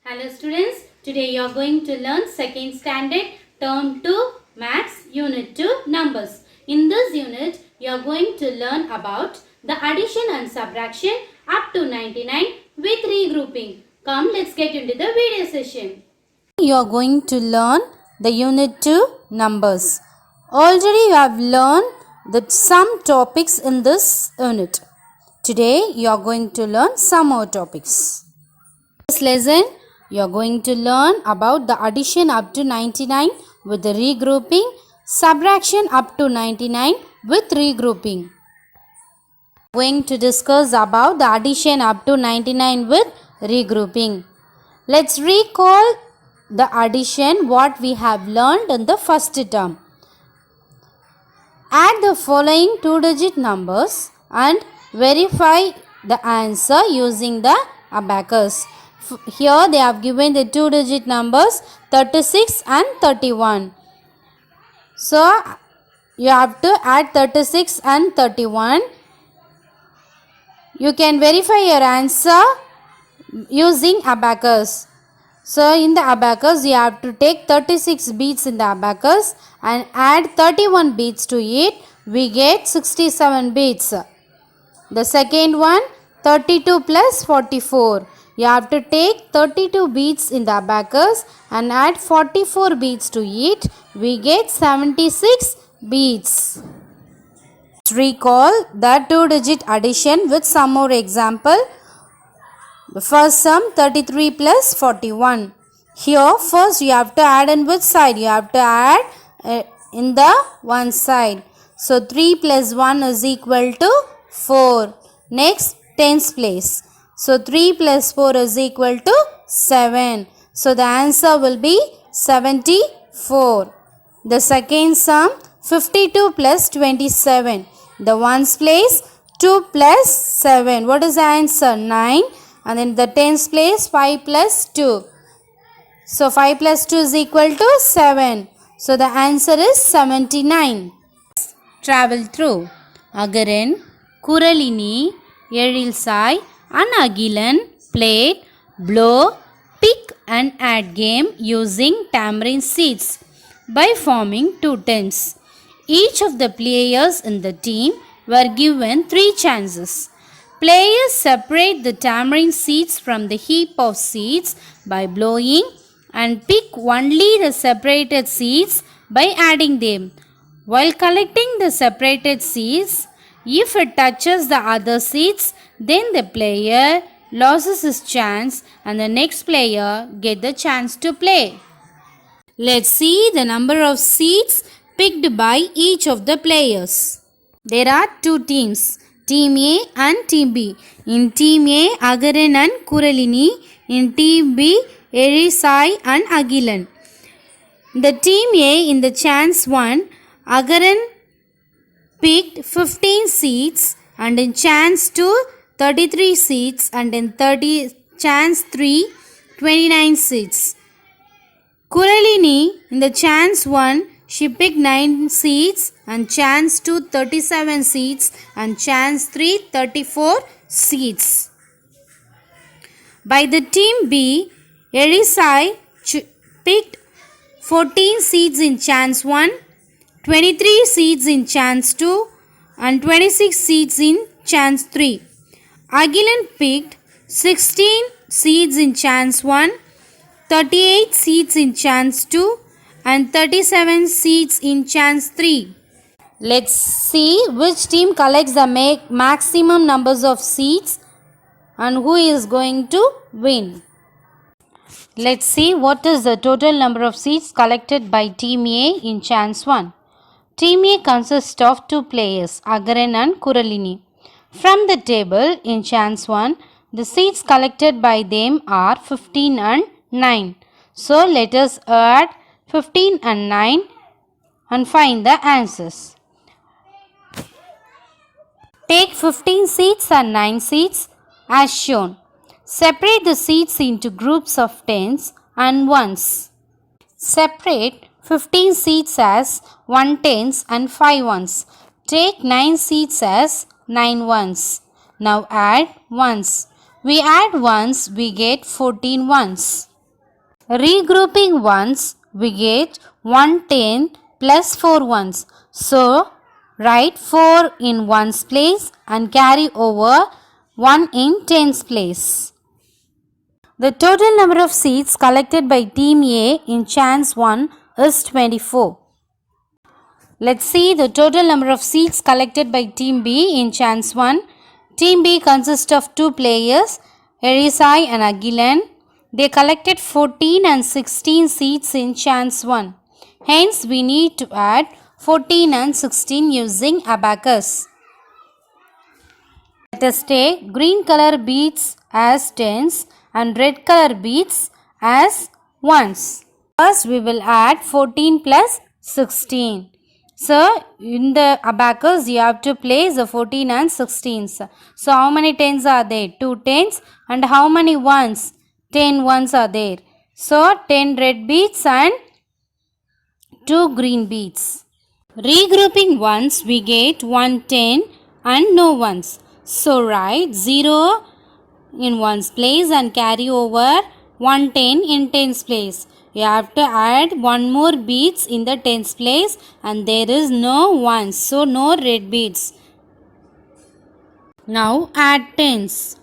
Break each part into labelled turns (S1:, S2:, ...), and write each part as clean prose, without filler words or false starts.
S1: Hello students, today you are going to learn second standard term 2 maths unit 2 numbers. In this unit, you are going to learn about the addition and subtraction up to 99 with regrouping. Come, let's get into the video session. You are going to learn the unit 2 numbers. Already you have learned some topics in this unit. Today you are going to learn some more topics. This lesson you are going to learn about the addition up to 99 with the regrouping, subtraction up to 99 with regrouping. Going to discuss about the addition up to 99 with regrouping. Let's recall the addition what we have learned in the first term. Add the following two-digit numbers and verify the answer using the abacus. Here they have given the two-digit numbers 36 and 31. So you have to add 36 and 31. You can verify your answer using abacus. So in the abacus you have to take 36 beads in the abacus and add 31 beads to it. We get 67 beads. The second one 32 plus 44. You have to take 32 beads in the abacus and add 44 beads to it. We get 76 beads. Let's recall the two-digit addition with some more example. The first sum 33 plus 41. Here first you have to add in which side? You have to add in the one side. So 3 plus 1 is equal to 4. Next tens place. So 3 plus 4 is equal to 7. So the answer will be 74. The second sum 52 plus 27. The ones place 2 plus 7. What is the answer? 9. And then the tens place 5 plus 2. So 5 plus 2 is equal to 7. So the answer is 79. Travel through. Agaran, Kuralini, Erilsai and Agilan played blow, pick and add game using tamarind seeds by forming two teams. Each of the players in the team were given 3 chances. Players separate the tamarind seeds from the heap of seeds by blowing and pick only the separated seeds by adding them. While collecting the separated seeds, if it touches the other seeds, then the player loses his chance and the next player gets the chance to play. Let's see the number of seeds picked by each of the players. There are 2 teams, Team A and Team B. In Team A, Agaran and Kuralini. In Team B, Erisai and Agilan. The Team A in the chance 1, Agaran picked 15 seeds and in chance 2, 33 seeds and in chance 3, 29 seeds. Kuralini in the chance 1, she picked 9 seeds and chance 2 37 seeds and chance 3 34 seeds. By the team B, Erisai picked 14 seeds in chance 1, 23 seeds in chance 2 and 26 seeds in chance 3. Agilan picked 16 seeds in chance 1, 38 seeds in chance 2 and 37 seeds in chance 3. Let's see which team collects the maximum numbers of seeds and who is going to win. Let's see what is the total number of seeds collected by Team A in chance 1. Team A consists of 2 players, Agaran and Kuralini. From the table in chance 1, the seeds collected by them are 15 and 9. So let us add 15 and 9 and find the answers. Take 15 seeds and 9 seeds as shown. Separate the seeds into groups of tens and ones. Separate 15 seeds as 1 tens and 5 ones. Take 9 seeds as 9 ones. Now add ones. We add ones, we get 14 ones. Regrouping ones, we get 110 plus 4 ones. So, write 4 in ones place and carry over 1 in tens place. The total number of seeds collected by Team A in Chance 1 is 24. Let's see the total number of seeds collected by Team B in Chance 1. Team B consists of 2 players, Erisai and Agilan. They collected 14 and 16 seeds in Chance 1. Hence, we need to add 14 and 16 using abacus. Let us take green color beads as tens and red color beads as ones. First, we will add 14 plus 16. So, in the abacus, you have to place the 14 and 16s. So, how many tens are there? 2 tens. And how many ones? 10 ones are there. So, 10 red beads and 2 green beads. Regrouping ones, we get 110 and no ones. So, write 0 in ones place and carry over 110 in tens place. You have to add one more beads in the tens place and there is no ones. So, no red beads. Now, add tens.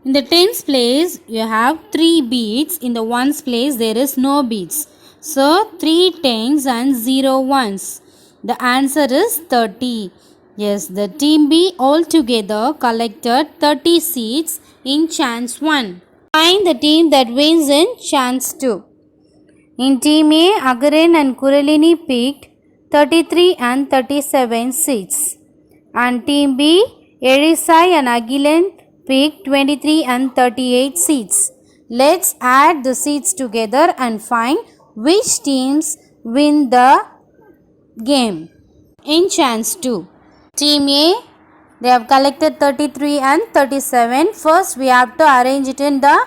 S1: In the tens place, you have 3 beads. In the ones place, there is no beads. So, 3 tens and 0 ones. The answer is 30. Yes, the Team B altogether collected 30 seeds in Chance 1. Find the team that wins in Chance 2. In Team A, Agaran and Kuralini picked 33 and 37 seeds. And Team B, Erisai and Agilan picked 23 and 38 seeds. Let's add the seeds together and find which teams win the game. In Chance 2, Team A, they have collected 33 and 37. First, we have to arrange it in the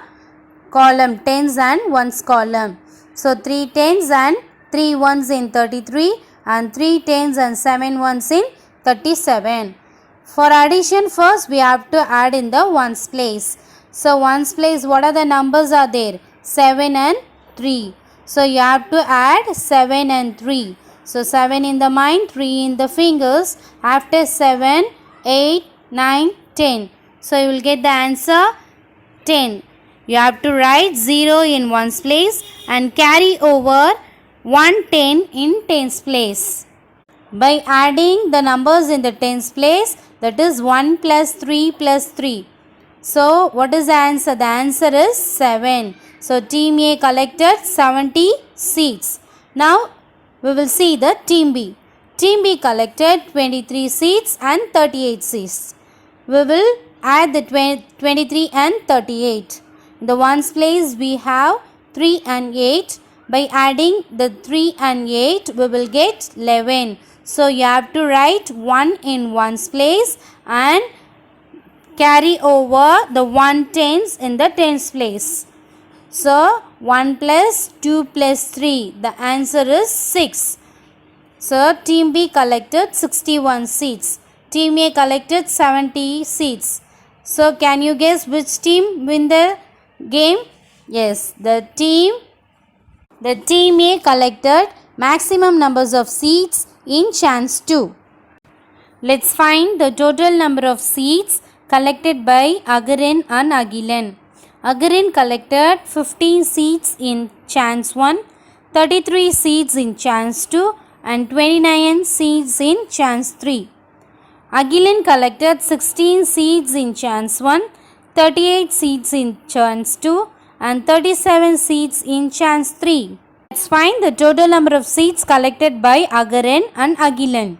S1: column, tens and ones column. So, 3 tens and 3 ones in 33 and 3 tens and 7 ones in 37. For addition, first we have to add in the ones place. So, ones place, what are the numbers are there? 7 and 3. So, you have to add 7 and 3. So, 7 in the mind, 3 in the fingers. After 7, 8, 9, 10. So, you will get the answer 10. You have to write 0 in ones place and carry over 110 in tens place. By adding the numbers in the tens place, that is 1 plus 3 plus 3. So, what is the answer? The answer is 7. So, Team A collected 70 seeds. Now, we will see the Team B. Team B collected 23 seeds and 38 seeds. We will add the 23 and 38. In the ones place, we have 3 and 8. By adding the 3 and 8, we will get 11. So, you have to write 1 in ones place and carry over the 1 tens in the tens place. So, 1 plus 2 plus 3. The answer is 6. So, Team B collected 61 seeds. Team A collected 70 seeds. So, can you guess which team win the game? Yes, the Team A collected maximum numbers of seeds in Chance 2. Let's find the total number of seeds collected by Agaran and Agilan. Agaran collected 15 seeds in Chance 1, 33 seeds in Chance 2 and 29 seeds in Chance 3. Agilan collected 16 seeds in Chance 1, 38 seeds in Chance 2 and 37 seeds in Chance 3. Let's find the total number of seeds collected by Agaran and Agilan.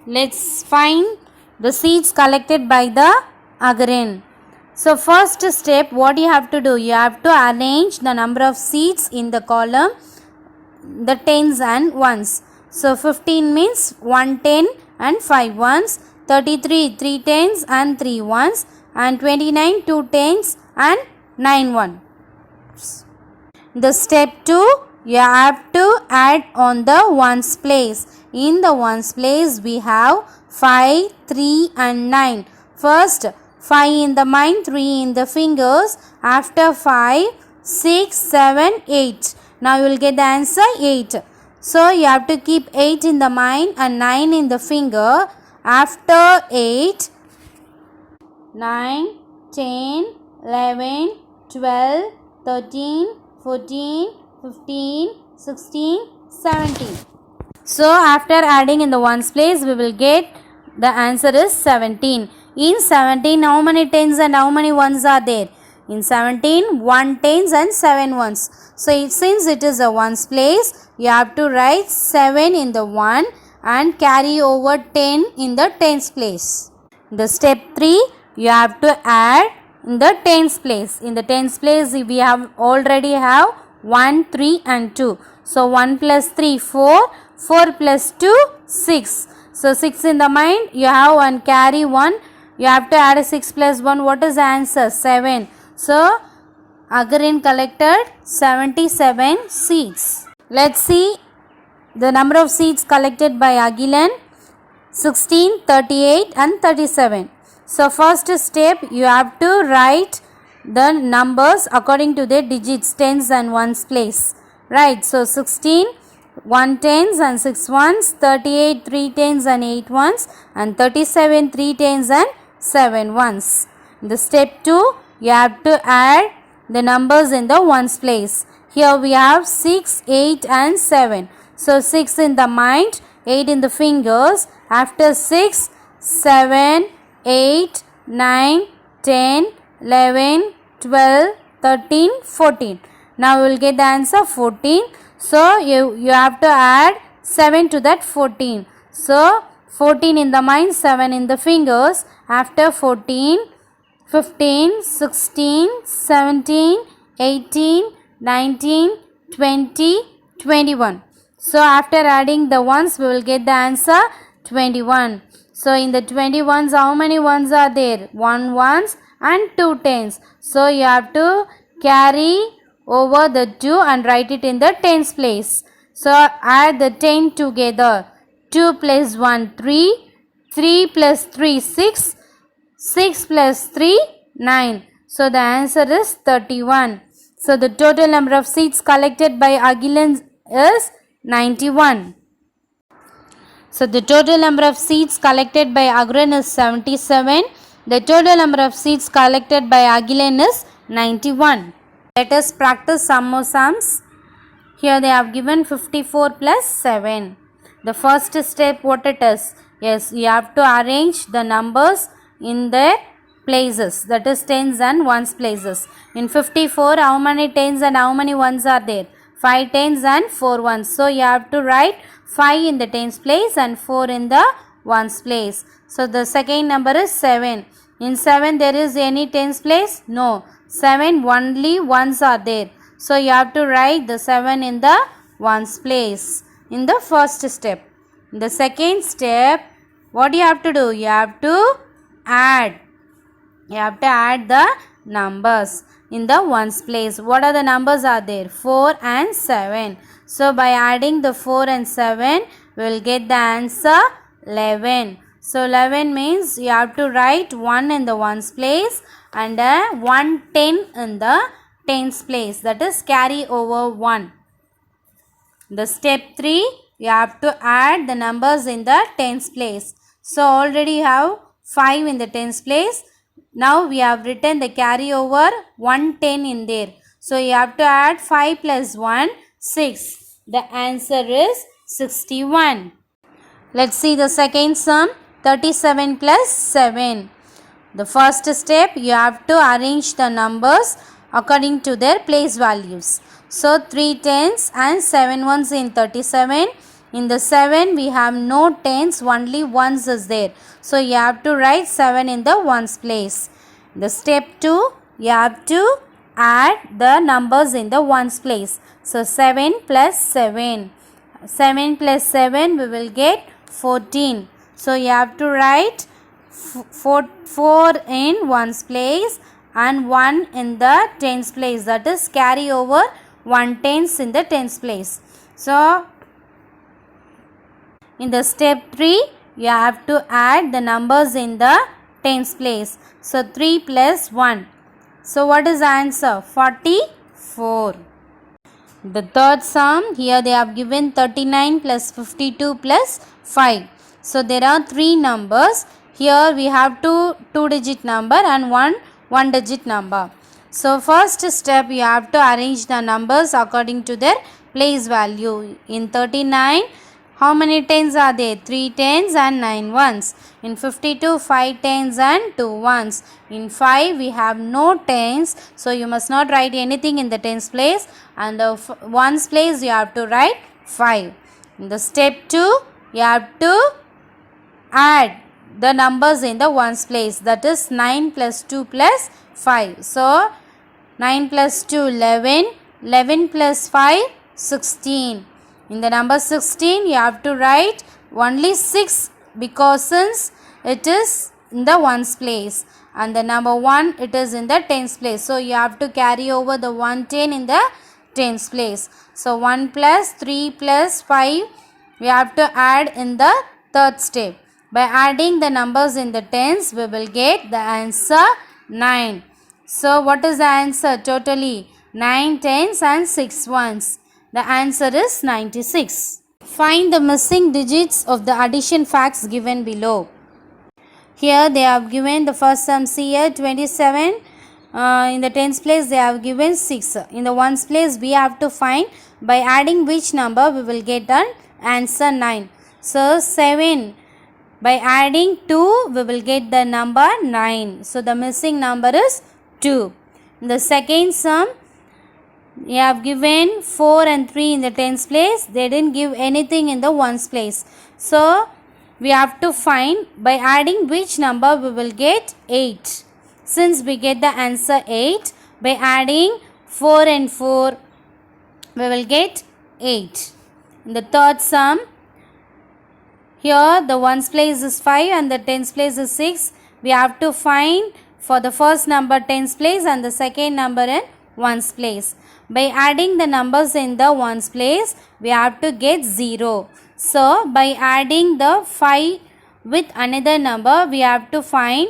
S1: Let's find the seeds collected by the Agaran. So, first step, what you have to do? You have to arrange the number of seeds in the column, the tens and ones. So, 15 means 1 10 and 5 ones, 33 3 tens and 3 ones and 29 2 tens and 9 ones. The step 2, you have to add on the ones place. In the ones place, we have 5, 3 and 9. First, 5 in the mind, 3 in the fingers. After 5, 6, 7, 8. Now you will get the answer 8. So you have to keep 8 in the mind and 9 in the finger. After 8, 9, 10, 11, 12, 13, 14, 15, 16, 17. So after adding in the ones place, we will get the answer is 17. In 17, how many tens and how many ones are there? In 17, 1 tens and 7 ones. So since it is a ones place, you have to write 7 in the 1 and carry over 10 in the tens place. The step 3, you have to add in the tens place. In the tens place, we already have 1, 3 and 2. So 1 plus 3, 4. 4 plus 2, 6. So 6 in the mind, you have one carry 1. You have to add 6 plus 1. What is the answer? 7. So Agarin collected 77 seeds. Let's see the number of seeds collected by Agilan. 16, 38 and 37. So first step, you have to write the numbers according to their digits, tens and ones place. Right, so 16, 1 tens and 6 ones, 38 3 tens and 8 ones, and 37 3 tens and 7 ones. The step 2, you have to add the numbers in the ones place. Here we have 6, 8 and 7. So 6 in the mind, 8 in the fingers. After 6, 7, 8, 9, 10, 11, 12, 13, 14. Now we will get the answer 14. So you have to add 7 to that 14. So 14 in the mind, 7 in the fingers. After 14, 15, 16, 17, 18, 19, 20, 21. So after adding the ones, we will get the answer 21. So in the 21s, how many ones are there? 1 ones and 2 tens. So you have to carry over the 2 and write it in the tens place. So add the 10 together. 2 plus 1, 3. 3 plus 3, 6. 6 plus 3, 9. So the answer is 31. So the total number of seeds collected by Agilan is 91. So the total number of seeds collected by Agran is 77. The total number of seeds collected by Agilan is 91. Let us practice some more sums. Here they have given 54 plus 7. The first step, what it is? Yes, you have to arrange the numbers in their places, that is tens and ones places. In 54, how many tens and how many ones are there? 5 tens and 4 ones. So you have to write 5 in the tens place and 4 in the ones place. So the second number is 7. In 7 there is any tens place? No. 7 only ones are there. So you have to write the 7 in the ones place in the first step. In the second step, what do you have to do? You have to add. You have to add the numbers in the ones place. What are the numbers are there? 4 and 7. So by adding the 4 and 7, we will get the answer 11. So 11 means you have to write 1 in the ones place and 110 in the tens place. That is carry over 1. The step 3, you have to add the numbers in the tens place. So already you have 5 in the tens place. Now we have written the carry over 110 in there. So you have to add 5 plus 1, 6. The answer is 61. Let's see the second sum, 37 plus 7. The first step, you have to arrange the numbers according to their place values. So 3 tens and 7 ones in 37. In the 7 we have no tens, only ones is there. So you have to write 7 in the ones place. The step 2, you have to add the numbers in the ones place. So 7 plus 7. 7 plus 7 we will get 14. So you have to write 4 in ones place and 1 in the tens place. That is carry over 1 tens in the tens place. So in the step 3, you have to add the numbers in the tens place. So 3 plus 1. So what is the answer? 45. 4. The third sum, here they have given 39 plus 52 plus 5. So there are 3 numbers. Here we have two digit number and one digit number. So first step, you have to arrange the numbers according to their place value. In 39, how many tens are there? 3 tens and 9 ones. In 52, 5 tens and 2 ones. In 5, we have no tens. So you must not write anything in the tens place. And the ones place, you have to write 5. In the step 2, you have to add the numbers in the ones place. That is 9 plus 2 plus 5. So 9 plus 2, 11. 11 plus 5, 16. In the number 16, you have to write only 6 because since it is in the ones place. And the number 1, it is in the tens place. So you have to carry over the 110 in the tens place. So 1 plus 3 plus 5, we have to add in the third step. By adding the numbers in the tens, we will get the answer 9. So what is the answer totally? 9 tens and 6 ones. The answer is 96. Find the missing digits of the addition facts given below. Here they have given the first sum here 27. In the tens place they have given 6. In the ones place we have to find by adding which number we will get an answer 9. So 7. By adding 2 we will get the number 9. So the missing number is 2. In the second sum, you have given 4 and 3 in the tens place. They didn't give anything in the ones place. So we have to find by adding which number we will get 8. Since we get the answer 8, by adding 4 and 4 we will get 8. In the third sum, here the ones place is 5 and the tens place is 6. We have to find for the first number tens place and the second number in ones place. By adding the numbers in the ones place, we have to get 0. So by adding the 5 with another number, we have to find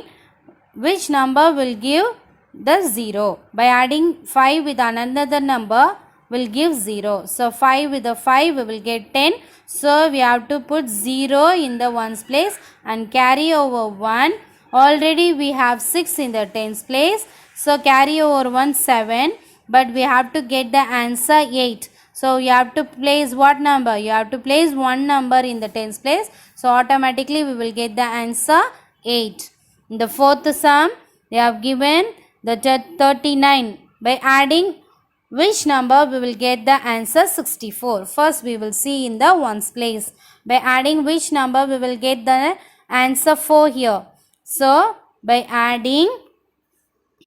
S1: which number will give the 0. By adding 5 with another number will give 0. So 5 with the 5 we will get 10. So we have to put 0 in the ones place and carry over 1. Already we have 6 in the tens place. So carry over 1, 7. But we have to get the answer 8. So you have to place what number? You have to place one number in the tens place. So automatically we will get the answer 8. In the fourth sum, they have given the 39. By adding which number we will get the answer 64. First we will see in the ones place. By adding which number we will get the answer 4 here. So by adding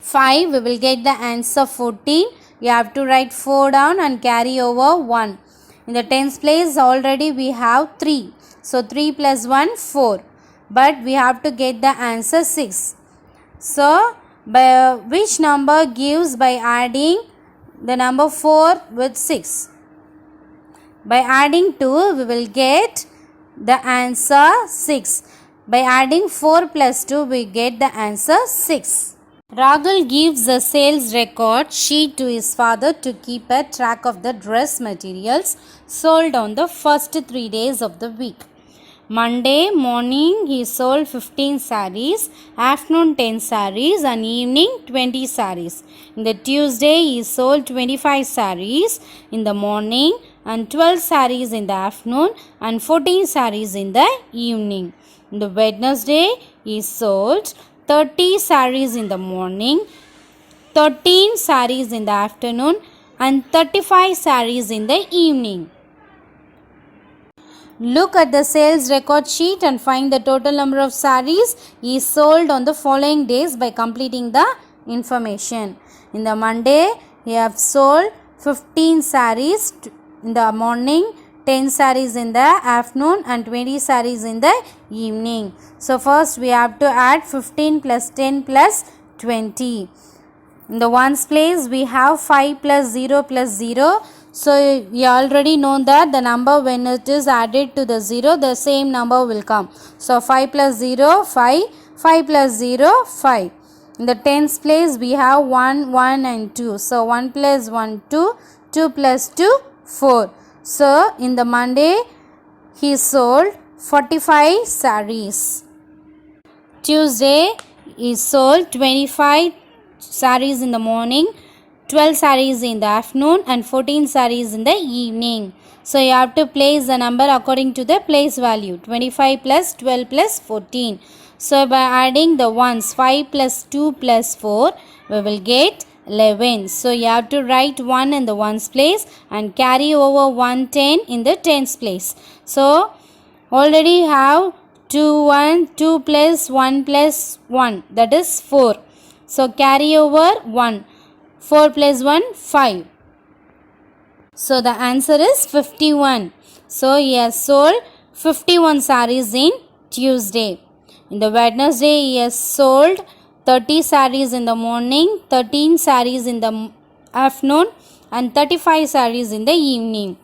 S1: 5 we will get the answer 14. You have to write 4 down and carry over 1. In the tens place already we have 3. So 3 plus 1, 4. But we have to get the answer 6. So by which number gives by adding the number 4 with 6? By adding 2 we will get the answer 6. By adding 4 plus 2 we get the answer 6. Rahul gives a sales record sheet to his father to keep a track of the dress materials sold on the first 3 days of the week. Monday morning he sold 15 sarees, afternoon 10 sarees and evening 20 sarees. In the Tuesday he sold 25 sarees in the morning and 12 sarees in the afternoon and 14 sarees in the evening. In the Wednesday he sold 30 sarees in the morning, 13 sarees in the afternoon and 35 sarees in the evening. Look at the sales record sheet and find the total number of sarees he sold on the following days by completing the information. In the Monday, he have sold 15 sarees in the morning, 10 sarees in the afternoon and 20 sarees in the evening. So first we have to add 15 plus 10 plus 20. In the ones place we have 5 plus 0 plus 0. So we already know that the number when it is added to the 0, the same number will come. So 5 plus 0, 5. 5 plus 0, 5. In the tens place we have 1, 1 and 2. So 1 plus 1, 2, 2 plus 2, 4. So in the Monday he sold 45 sarees. Tuesday he sold 25 sarees in the morning, 12 sarees in the afternoon and 14 sarees in the evening. So you have to place the number according to the place value. 25 plus 12 plus 14. So by adding the ones, 5 plus 2 plus 4, we will get 11. So you have to write 1 in the ones place and carry over 110 in the tens place. So already have 2 plus 1 plus 1, that is 4. So carry over 1. 4 plus 1, 5. So the answer is 51. So he has sold 51 sarees in Tuesday. In the Wednesday he has sold 30 sarees in the morning, 13 sarees in the afternoon and 35 sarees in the evening.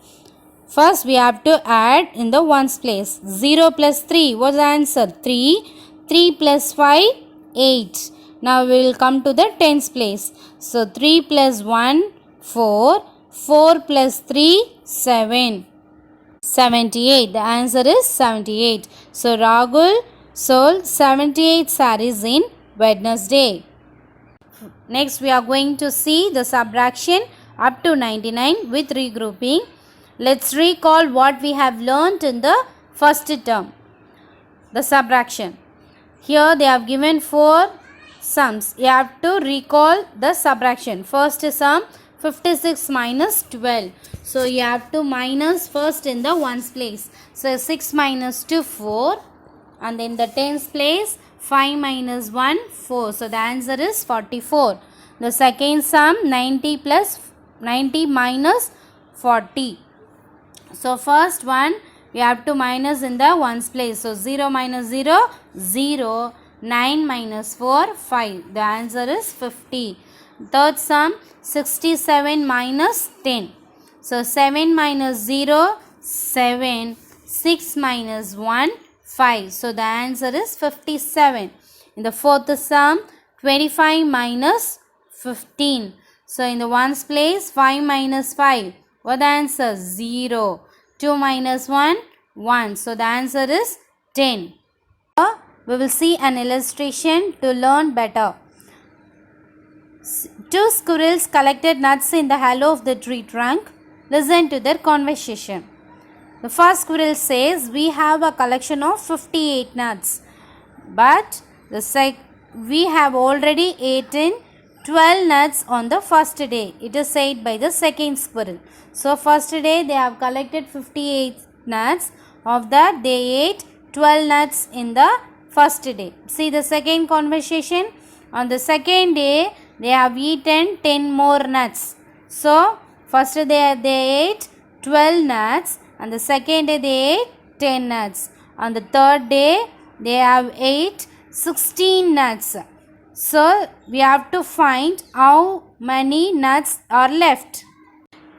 S1: First we have to add in the ones place. 0 plus 3, what's the answer? 3. 3 plus 5, 8. Now we will come to the tens place. So 3 plus 1, 4. 4 plus 3, 7. 78. The answer is 78. So Rahul sold 78 sarees in Wednesday. Next we are going to see the subtraction up to 99 with regrouping. Let's recall what we have learnt in the first term. The subtraction. Here they have given 4 sums. You have to recall the subtraction. First sum 56 minus 12. So you have to minus first in the ones place. So 6 minus 2, 4. And then the tens place 5 minus 1, 4. So the answer is 44. The second sum 90 minus 40. So first one we have to minus in the ones place. So 0 minus 0, 0. 9 minus 4, 5. The answer is 50. Third sum 67 minus 10. So 7 minus 0, 7. 6 minus 1, 5. So the answer is 57. In the fourth sum 25 minus 15. So in the ones place 5 minus 5. What the answer? 0. 2 minus 1, 1. So the answer is 10. We will see an illustration to learn better. 2 squirrels collected nuts in the hollow of the tree trunk. Listen to their conversation. The first squirrel says, we have a collection of 58 nuts, but we have already eaten 12 nuts on the first day. It is said by the second squirrel. So first day they have collected 58 nuts. Of that they ate 12 nuts in the first day. See the second conversation. On the second day they have eaten 10 more nuts. So first day they ate 12 nuts and the second day they ate 10 nuts. On the third day they have ate 16 nuts. So we have to find how many nuts are left.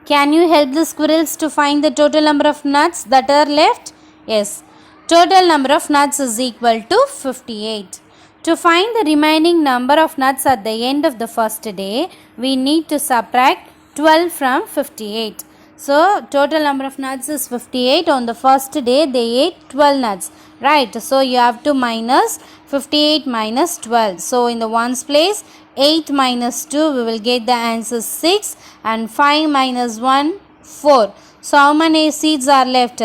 S1: Can you help the squirrels to find the total number of nuts that are left? Yes. Total number of nuts is equal to 58. To find the remaining number of nuts at the end of the first day, we need to subtract 12 from 58. So, total number of nuts is 58. On the first day, they ate 12 nuts. Right. So, you have to minus 58 minus 12. So, in the ones place, 8 minus 2, we will get the answer 6. And 5 minus 1, 4. So, how many seeds are left?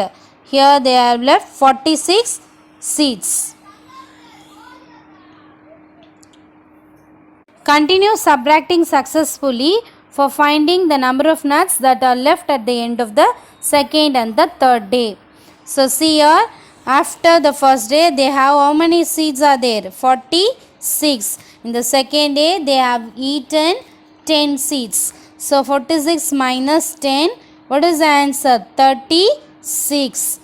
S1: Here they have left 46 seeds. Continue subtracting successfully for finding the number of nuts that are left at the end of the second and the third day. So see here, after the first day they have how many seeds are there? 46. In the second day they have eaten 10 seeds. So 46 minus 10, what is the answer? 36.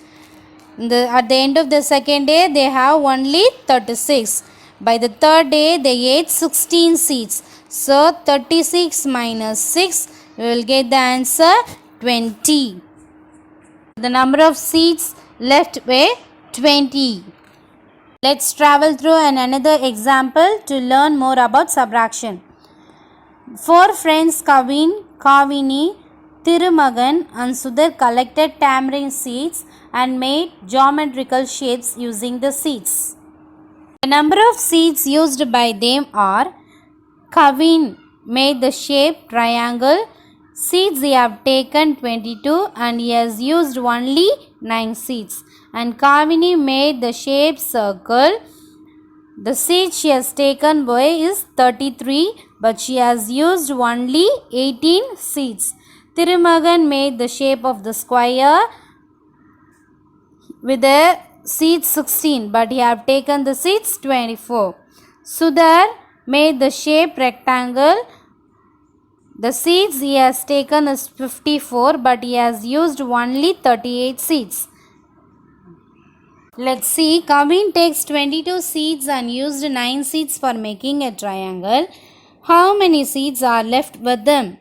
S1: At the end of the second day they have only 36. By the third day they ate 16 seeds. So 36 minus 6, we will get the answer 20. The number of seeds left were 20. Let's travel through another example to learn more about subtraction. Four friends Kavin, Kavini, Thirumagan and Sudhir collected tamarind seeds and made geometrical shapes using the seeds. The number of seeds used by them are: Kavin made the shape triangle. Seeds he have taken 22 and he has used only 9 seeds. And Kavini made the shape circle. The seed she has taken away is 33 but she has used only 18 seeds. Thirumagan made the shape of the square with the seeds 16 but he have taken the seeds 24. Sudhir made the shape rectangle. The seeds he has taken is 54 but he has used only 38 seeds. Let's see. Kavin takes 22 seeds and used 9 seeds for making a triangle. How many seeds are left with them?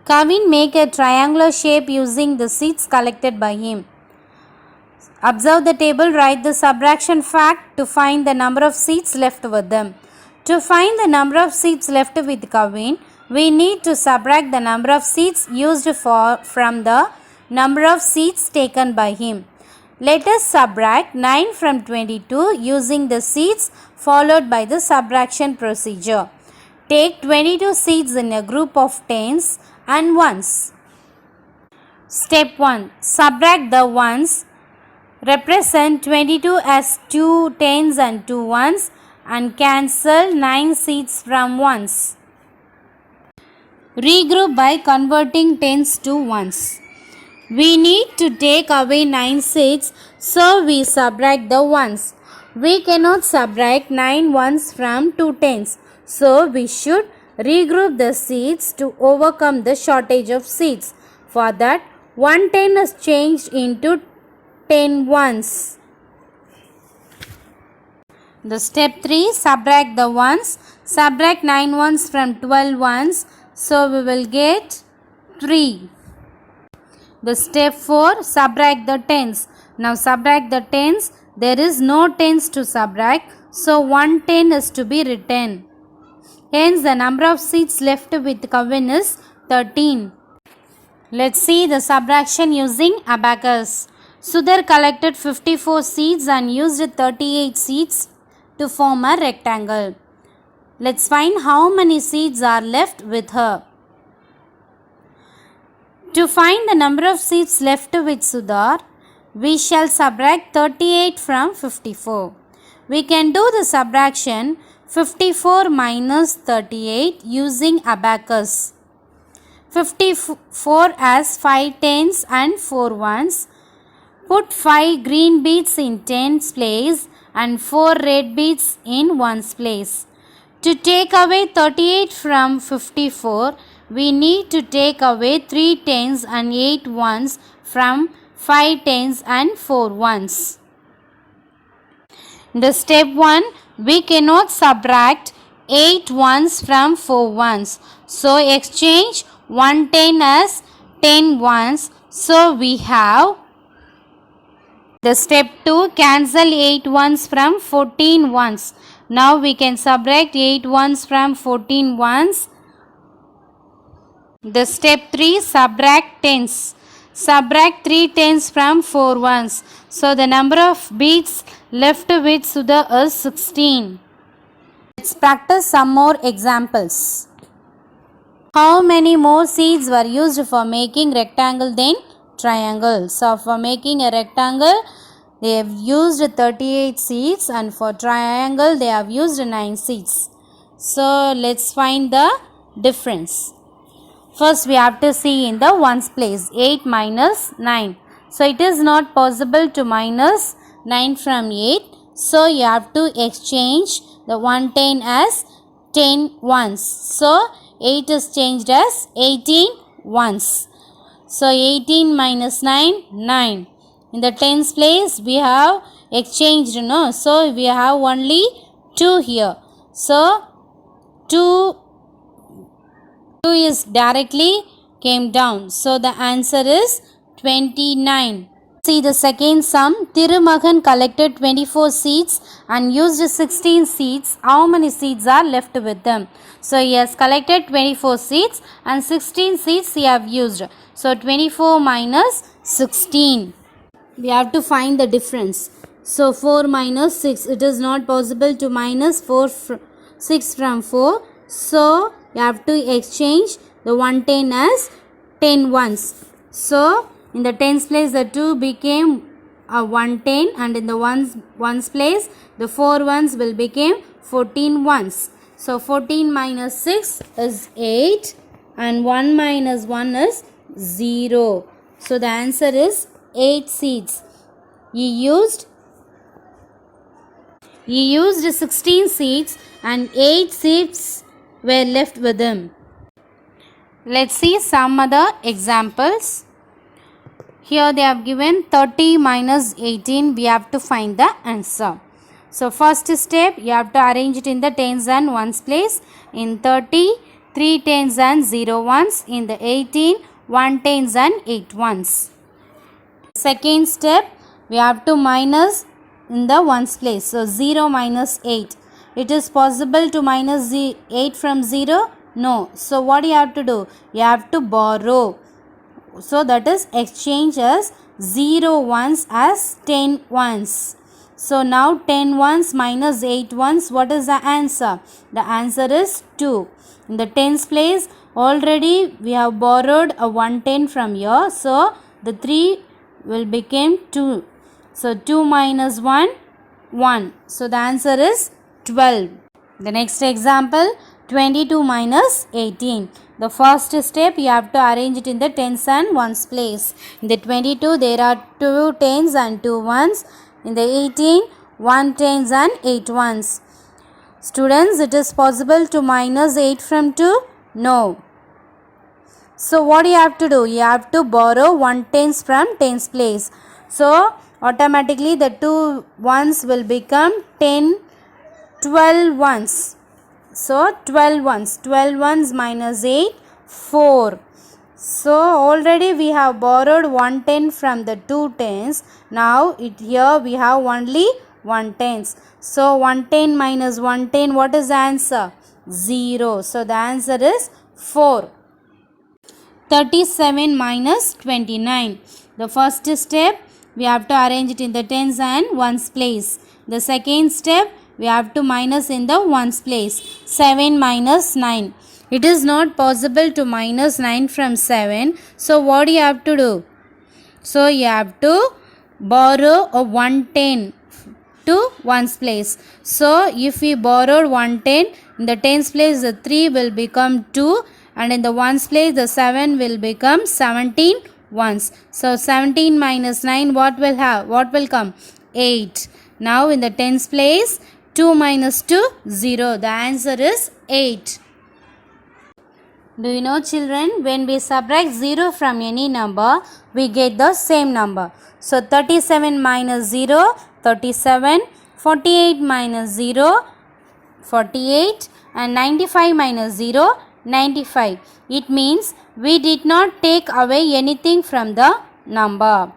S1: Kavin make a triangular shape using the seeds collected by him. Observe the table, write the subtraction fact to find the number of seeds left with them. To find the number of seeds left with Kavin, we need to subtract the number of seeds used from the number of seeds taken by him. Let us subtract 9 from 22 using the seeds followed by the subtraction procedure. Take 22 seeds in a group of tens and ones. Step 1. Subtract the ones. Represent 22 as 2 tens and 2 ones and cancel 9 seeds from ones. Regroup by converting tens to ones. We need to take away 9 seeds, so we subtract the ones. We cannot subtract 9 ones from 2 tens, so we should regroup the seeds to overcome the shortage of seeds. For that, 1 10 is changed into 10 ones. The step 3, subtract the ones. Subtract 9 ones from 12 ones, so we will get 3. The step 4, subtract the tens. Now subtract the tens. There is no tens to subtract, so 1 10 is to be written. Hence the number of seeds left with Kavin is 13. Let's see the subtraction using abacus. Sudhir collected 54 seeds and used 38 seeds to form a rectangle. Let's find how many seeds are left with her. To find the number of seeds left with Sudhir, we shall subtract 38 from 54. We can do the subtraction 54 minus 38 using abacus. 54 has 5 tens and 4 ones. Put 5 green beads in tens place and 4 red beads in ones place. To take away 38 from 54, we need to take away 3 tens and 8 ones from 5 tens and 4 ones. In the step 1, we cannot subtract 8 ones from 4 ones. So exchange 1 10 as 10 ones. So we have the step 2, cancel 8 ones from 14 ones. Now we can subtract 8 ones from 14 ones. The step 3, subtract tens. Subtract 3 tens from 4 ones. So the number of beads left with Sudhir is 16. Let's practice some more examples. How many more seeds were used for making rectangle than triangle? So for making a rectangle, they have used 38 seeds and for triangle, they have used 9 seeds. So let's find the difference. First we have to see in the ones place, 8 minus 9. So it is not possible to minus 9 from 8. So you have to exchange the 1 10 as 10 ones. So 8 is changed as 18 ones. So 18 minus 9, 9. In the tens place we have exchanged, no? So we have only 2 here. So 2 is directly came down. So the answer is 29. See the second sum. Thirumagan collected 24 seeds and used 16 seeds. How many seeds are left with them? So he has collected 24 seeds and 16 seeds he have used. So 24 minus 16. We have to find the difference. So 4 minus 6. It is not possible to minus 6 from 4. So you have to exchange the 110 as 10 ones. So in the tens place the 2 became a 110 and in the ones place the 4 ones will become 14 ones. So 14 minus 6 is 8 and 1 minus 1 is 0. So the answer is 8 seeds. He used 16 seeds and 8 seeds were left with him. Let's see some other examples. Here they have given 30 minus 18. We have to find the answer. So first step, you have to arrange it in the tens and ones place. In 30, 3 tens and 0 ones. In the 18, 1 tens and 8 ones. Second step, we have to minus in the ones place. So 0 minus 8. It is possible to minus 8 from 0? No. So what you have to do? You have to borrow. So that is exchange as 0 ones as 10 ones. So now 10 ones minus 8 ones. What is the answer? The answer is 2. In the tens place already we have borrowed a 110 from here. So the 3 will become 2. So 2 minus 1, 1. So the answer is 12. The next example, 22 minus 18. The first step, you have to arrange it in the tens and ones place. In the 22, there are 2 tens and 2 ones. In the 18, 1 tens and 8 ones. Students, it is possible to minus 8 from 2? No. So what you have to do? You have to borrow 1 tens from tens place. So automatically the 2 ones will become 10, 12 ones. So 12 ones. 12 ones minus 8, 4. So already we have borrowed 110 from the 2 tens. Now here we have only 1 tens. So 110 minus 110, what is the answer? 0. So the answer is 4. 37 minus 29. The first step, we have to arrange it in the tens and ones place. The second step, we have to minus in the ones place. 7 minus 9. It is not possible to minus 9 from 7. So what do you have to do? So you have to borrow a 110 to ones place. So if we borrowed 110, in the tens place the 3 will become 2 and in the ones place the 7 will become 17 ones. So 17 minus 9, what will come? 8. Now in the tens place 2 minus 2, 0. The answer is 8. Do you know children, when we subtract 0 from any number, we get the same number. So 37 minus 0, 37. 48 minus 0, 48. And 95 minus 0, 95. It means we did not take away anything from the number.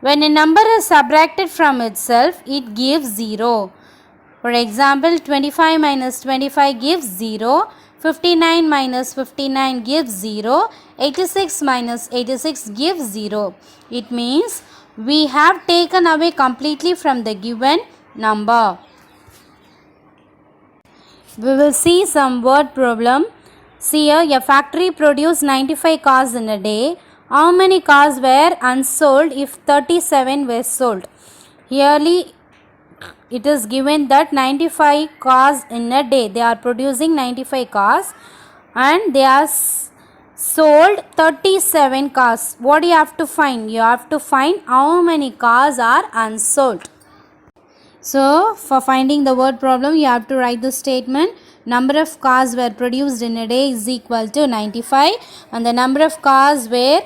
S1: When a number is subtracted from itself, it gives 0. For example, 25 minus 25 gives 0. 59 minus 59 gives 0. 86 minus 86 gives 0. It means we have taken away completely from the given number. We will see some word problem. See here, a factory produced 95 cars in a day. How many cars were unsold if 37 were sold? Here it is given that 95 cars in a day. They are producing 95 cars and they are sold 37 cars. What do you have to find? You have to find how many cars are unsold. So for finding the word problem, you have to write the statement. Number of cars were produced in a day is equal to 95 and the number of cars were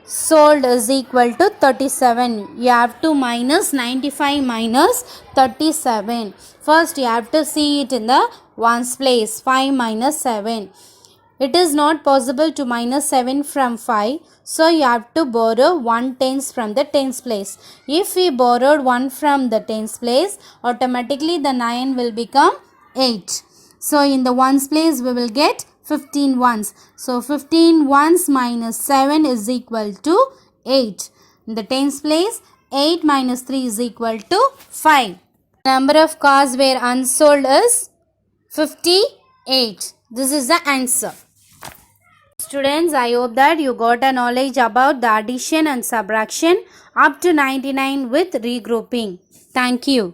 S1: sold is equal to 37. You have to minus 95 minus 37. First you have to see it in the ones place. 5 minus 7. it is not possible to minus 7 from 5. So you have to borrow 1 tens from the tens place. If we borrowed 1 from the tens place, automatically the 9 will become 8. So in the ones place we will get 15 ones. So 15 ones minus 7 is equal to 8. In the tens place, 8 minus 3 is equal to 5. Number of cars were unsold is 58. This is the answer. Students, I hope that you got a knowledge about the addition and subtraction up to 99 with regrouping. Thank you.